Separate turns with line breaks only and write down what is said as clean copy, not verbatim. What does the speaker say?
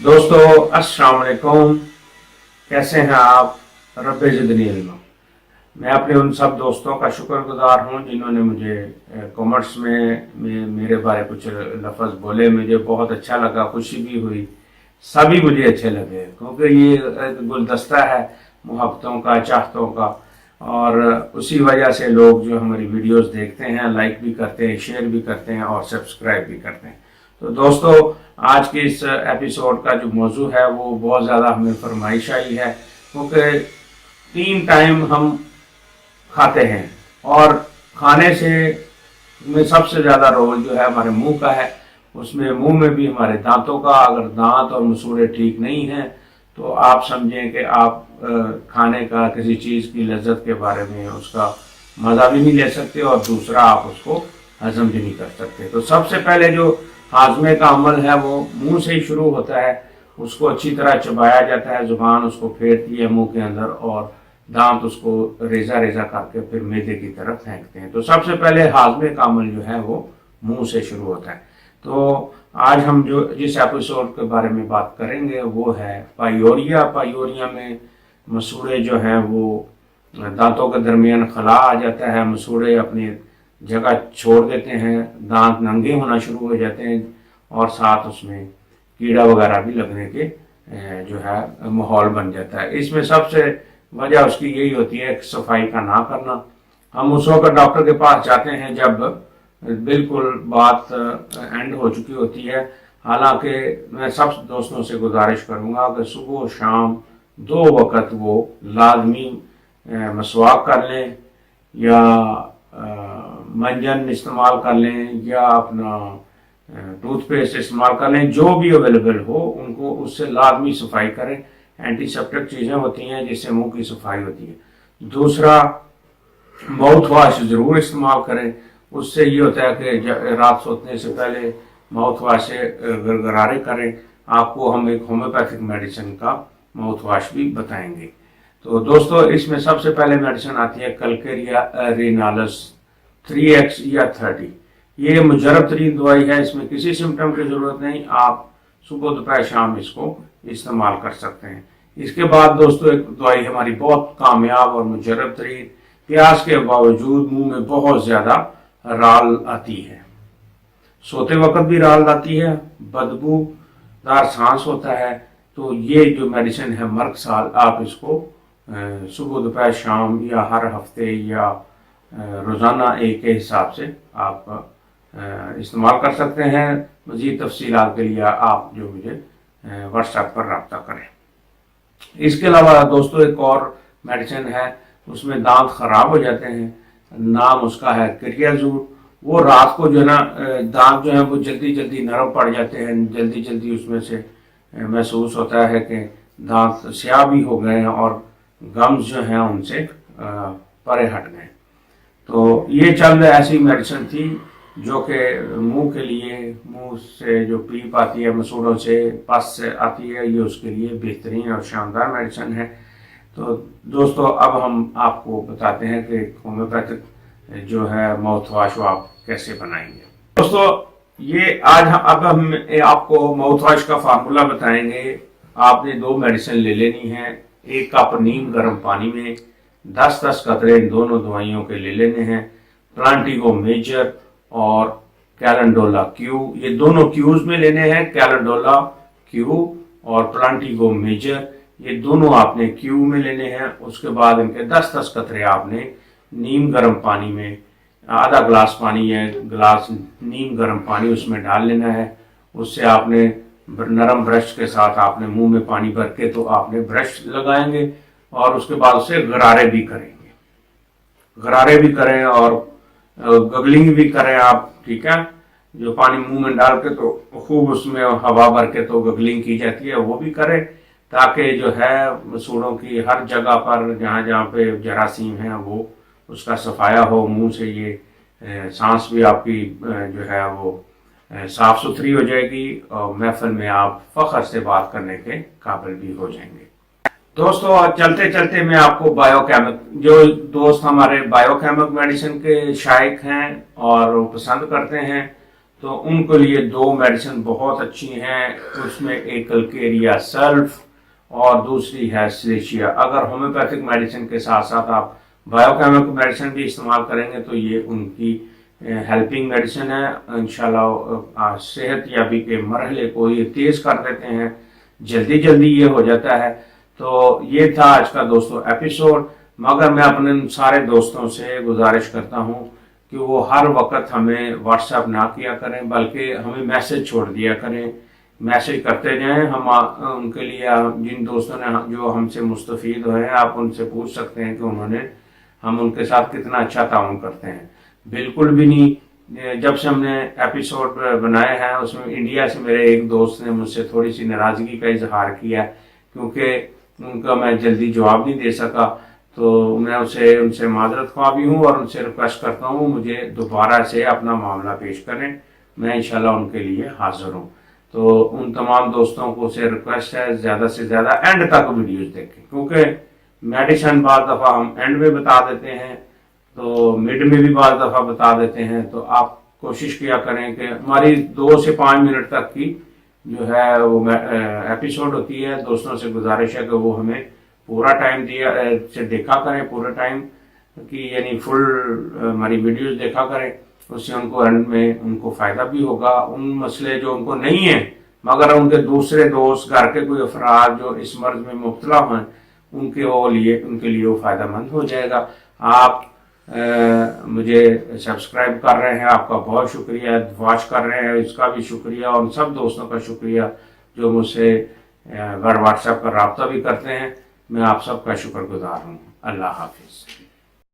दोस्तों अस्सलाम वालेकुम, कैसे हैं आप? रब ज़िदनी इल्मा। मैं अपने उन सब दोस्तों का शुक्रगुजार हूं जिन्होंने मुझे कमेंट्स में मेरे बारे कुछ लफ्ज़ बोले। मुझे बहुत अच्छा लगा, खुशी भी हुई, सभी मुझे अच्छे लगे क्योंकि ये एक गुलदस्ता है मोहब्बतों का, चाहतों का, और उसी वजह से लोग जो हमारी वीडियोस देखते हैं, लाइक भी करते हैं, शेयर भी करते हैं और सब्सक्राइब भी करते हैं। तो दोस्तों, आज के इस एपिसोड का जो मौजू है वो बहुत ज़्यादा हमें फरमाइश आई है क्योंकि 3 टाइम हम खाते हैं और खाने से में सबसे ज़्यादा रोल जो है हमारे मुंह का है। उसमें मुंह में भी हमारे दांतों का, अगर दांत और मसूड़े ठीक नहीं हैं तो आप समझें कि आप खाने का, किसी चीज़ की लज्जत के बारे में उसका मज़ा भी नहीं ले सकते और दूसरा आप उसको हजम भी नहीं कर सकते। तो सबसे पहले जो हाजमे का अमल है वो मुंह से ही शुरू होता है। उसको अच्छी तरह चबाया जाता है, जुबान उसको फेरती है मुंह के अंदर और दांत उसको रेजा रेजा करके फिर मैदे की तरफ फेंकते हैं। तो सबसे पहले हाजमे का अमल जो है वो मुंह से शुरू होता है। तो आज हम जो जिस एपिसोड के बारे में बात करेंगे वो है पायोरिया। पायोरिया में मसूड़े जो हैं वो दांतों के दरमियान खला आ जाता है, मसूड़े अपनी जगह छोड़ देते हैं, दांत नंगे होना शुरू हो जाते हैं और साथ उसमें कीड़ा वगैरह भी लगने के जो है माहौल बन जाता है। इसमें सबसे वजह उसकी यही होती है कि सफाई का ना करना। हम उस वक्त डॉक्टर के पास जाते हैं जब बिल्कुल बात एंड हो चुकी होती है। हालांकि मैं सब दोस्तों से गुजारिश करूंगा कि सुबह शाम 2 वक्त वो लाजमी मसवाक कर लें या मंजन इस्तेमाल कर लें या अपना टूथपेस्ट इस्तेमाल कर लें, जो भी अवेलेबल हो उनको उससे लाजमी सफाई करें। एंटीसेप्टिक चीज़ें होती हैं जिससे मुंह की सफाई होती है। दूसरा, माउथ वॉश ज़रूर इस्तेमाल करें। उससे ये होता है कि रात सोने से पहले माउथ वॉश से गरगरारे करें। आपको हम एक होम्योपैथिक मेडिसिन का माउथ वॉश भी बताएंगे। तो दोस्तों, इसमें सबसे पहले मेडिसिन आती है कलकेरिया रेनालस 3x या 30। ये मुजरब तरीन दवाई है, इसमें किसी सिम्टम की जरूरत नहीं। आप सुबह दोपहर शाम इसको इस्तेमाल कर सकते हैं। इसके बाद दोस्तों एक दवाई हमारी बहुत कामयाब और मुजरब तरीन, प्यास के बावजूद मुंह में बहुत ज्यादा राल आती है, सोते वक्त भी राल आती है, बदबूदार सांस होता है। तो ये जो मेडिसिन है मर्कसाल, आप इसको सुबह दोपहर शाम या हर हफ्ते या रोज़ाना एक के हिसाब से आप इस्तेमाल कर सकते हैं। मज़ीद तफसीलात के लिए आप जो मुझे व्हाट्सएप पर रब्ता करें। इसके अलावा दोस्तों एक और मेडिसिन है, उसमें दांत ख़राब हो जाते हैं, नाम उसका है क्रियाजूर। वो रात को जो है ना दांत जो है वो जल्दी जल्दी नरम पड़ जाते हैं, जल्दी जल्दी उसमें से महसूस होता है कि दांत स्याह भी हो गए हैं और गम्स जो हैं उनसे परे हट गए। तो ये चंद ऐसी मेडिसिन थी जो कि मुंह के लिए, मुंह से जो पीप आती है, मसूड़ों से, पस से आती है, ये उसके लिए बेहतरीन और शानदार मेडिसिन है। तो दोस्तों, अब हम आपको बताते हैं कि होम्योपैथिक जो है माउथ वॉश वो आप कैसे बनाएंगे। दोस्तों, ये अब हम आपको माउथ वॉश का फार्मूला बताएंगे। आपने 2 मेडिसिन ले लेनी है। 1 कप नीम गर्म पानी में 10-10 कतरे इन दोनों दवाइयों के ले लेने हैं। प्लांटिगो मेजर और कैलेंडोला क्यू, ये दोनों क्यूज में लेने हैं। कैलेंडोला क्यू और प्लांटिगो मेजर, ये दोनों आपने क्यू में लेने हैं। उसके बाद इनके 10-10 कतरे आपने नीम गर्म पानी में, आधा ग्लास पानी है, गिलास नीम गर्म पानी उसमें डाल लेना है। उससे आपने नरम ब्रश के साथ आपने मुंह में पानी भर के तो आपने ब्रश लगाएंगे और उसके बाद उसे गरारे भी करेंगे, गरारे भी करें और गगलिंग भी करें आप, ठीक है। जो पानी मुंह में डाल के तो खूब उसमें हवा भर के तो गगलिंग की जाती है, वो भी करें ताकि जो है मसूड़ों की हर जगह पर जहाँ जहाँ पे जरासीम है वो उसका सफाया हो। मुंह से ये सांस भी आपकी जो है वो साफ सुथरी हो जाएगी और महफिल में आप फख्र से बात करने के काबिल भी हो जाएंगे। दोस्तों, चलते चलते मैं आपको बायोकेमिक, जो दोस्त हमारे बायोकेमिक मेडिसिन के शायक हैं और वो पसंद करते हैं, تو ان کے لیے 2 میڈیسن بہت اچھی ہیں. اس میں ایک کلکیریا سلف اور دوسری ہے سلیشیا. اگر ہومیوپیتھک میڈیسن کے ساتھ ساتھ آپ بایو کیمیکل میڈیسن بھی استعمال کریں گے تو یہ ان کی ہیلپنگ میڈیسن ہے. انشاءاللہ صحت یابی کے مرحلے کو یہ تیز کر دیتے ہیں، جلدی یہ ہو جاتا ہے. تو یہ تھا آج کا دوستوں ایپیسوڈ. مگر میں اپنے سارے دوستوں سے گزارش کرتا ہوں کہ وہ ہر وقت ہمیں واٹس ایپ نہ کیا کریں، بلکہ ہمیں میسج چھوڑ دیا کریں. میسج کرتے جائیں. ہم ان کے لیے جن دوستوں نے جو ہم سے مستفید ہوئے ہیں، آپ ان سے پوچھ سکتے ہیں کہ ہم ان کے ساتھ کتنا اچھا تعاون کرتے ہیں. بالکل بھی نہیں. جب سے ہم نے ایپیسوڈ بنائے ہیں اس میں انڈیا سے میرے ایک دوست نے مجھ سے تھوڑی سی ناراضگی کا اظہار کیا کیونکہ ان کا میں جلدی جواب نہیں دے سکا. تو میں ان سے معذرت خواہ بھی ہوں اور ان سے ریکویسٹ کرتا ہوں مجھے دوبارہ سے اپنا معاملہ پیش کریں. میں انشاءاللہ ان کے لیے حاضر ہوں. تو ان تمام دوستوں کو سے ریکویسٹ ہے زیادہ سے زیادہ اینڈ تک ویڈیوز دیکھیں، کیونکہ میڈیسن بعض دفعہ ہم اینڈ میں بتا دیتے ہیں، تو مڈ میں بھی بعض دفعہ بتا دیتے ہیں. تو آپ کوشش کیا کریں کہ ہماری 2 سے 5 منٹ تک کی جو ہے وہ ایپیسوڈ ہوتی ہے. دوستوں سے گزارش ہے کہ وہ ہمیں پورا ٹائم سے دیکھا کریں، پورا ٹائم کی یعنی فل ہماری ویڈیوز دیکھا کریں. اس سے ان کو اینڈ میں ان کو فائدہ بھی ہوگا. ان مسئلے جو ان کو نہیں ہیں مگر ان کے دوسرے دوست گھر کے کوئی افراد جو اس مرض میں مبتلا ہیں ان کے لیے وہ فائدہ مند ہو جائے گا. آپ مجھے سبسکرائب کر رہے ہیں، آپ کا بہت شکریہ. واچ کر رہے ہیں، اس کا بھی شکریہ. اور ان سب دوستوں کا شکریہ جو مجھ سے واٹس ایپ پر رابطہ بھی کرتے ہیں. میں آپ سب کا شکر گزار ہوں. اللہ حافظ.